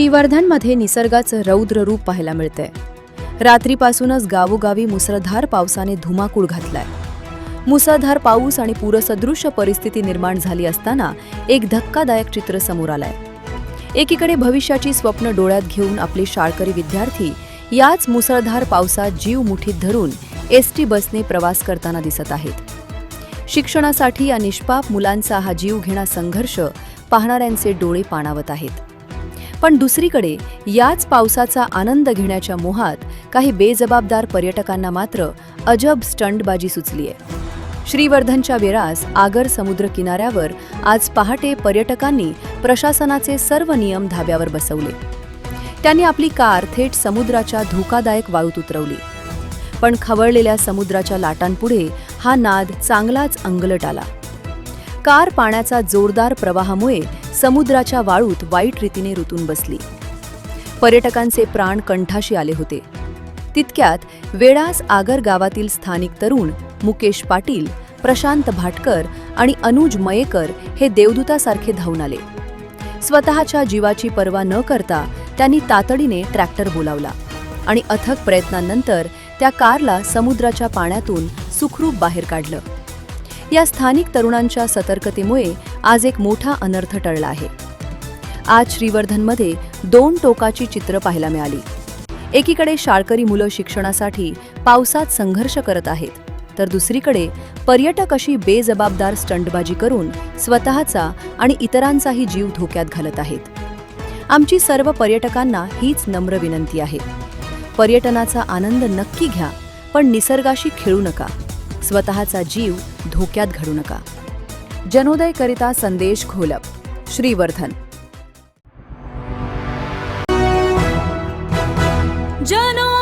श्रीवर्धनमध्ये निसर्गाचं रौद्र रूप पाहायला मिळतंय. रात्रीपासूनच गावोगावी मुसळधार पावसाने धुमाकूळ घातलाय. मुसळधार पाऊस आणि पूरसदृश्य परिस्थिती निर्माण झाली असताना एक धक्कादायक चित्र समोर आलंय. एकीकडे भविष्याची स्वप्न डोळ्यात घेऊन आपले शाळकरी विद्यार्थी याच मुसळधार पावसात जीव मुठीत धरून एसटी बसने प्रवास करताना दिसत आहेत. शिक्षणासाठी या निष्पाप मुलांचा हा जीवघेणा संघर्ष पाहणाऱ्यांचे डोळे पाणावत आहेत. पण दुसरीकडे याच पावसाचा आनंद घेण्याच्या मोहात काही बेजबाबदार पर्यटकांना मात्र अजब स्टंटबाजी सुचलीय. श्रीवर्धनच्या वेरास आगर समुद्र किनाऱ्यावर आज पहाटे पर्यटकांनी प्रशासनाचे सर्व नियम धाब्यावर बसवले. त्यांनी आपली कार थेट समुद्राच्या धोकादायक वाळूत उतरवली. पण खवळलेल्या समुद्राच्या लाटांपुढे हा नाद चांगलाच अंगलट आला. कार पाण्याचा जोरदार प्रवाहामुळे समुद्राच्या वाळूत वाईट रीतीने रुतून बसली. पर्यटकांचे प्राण कंठाशी आले होते. तितक्यात वेडास आगर गावातील स्थानिक तरुण मुकेश पाटील, प्रशांत भाटकर आणि अनुज मयेकर हे देवदूतासारखे धावून आले. स्वतःच्या जीवाची पर्वा न करता त्यांनी तातडीने ट्रॅक्टर बोलावला आणि अथक प्रयत्नांनंतर त्या कारला समुद्राच्या पाण्यातून सुखरूप बाहेर काढलं. या स्थानिक तरुणांच्या सतर्कतेमुळे आज एक मोठा अनर्थ टळला आहे. आज श्रीवर्धनमध्ये दोन टोकाची चित्र पाहायला मिळाली. एकीकडे शाळकरी मुलं शिक्षणासाठी पावसात संघर्ष करत आहेत, तर दुसरीकडे पर्यटक अशी बेजबाबदार स्टंटबाजी करून स्वतःचा आणि इतरांचाही जीव धोक्यात घालत आहेत. आमची सर्व पर्यटकांना हीच नम्र विनंती आहे. पर्यटनाचा आनंद नक्की घ्या, पण निसर्गाशी खेळू नका. स्वतःचा जीव धोक्यात घडू नका. जनोदयकरिता संदेश घोलप, श्रीवर्धन. जनोदय.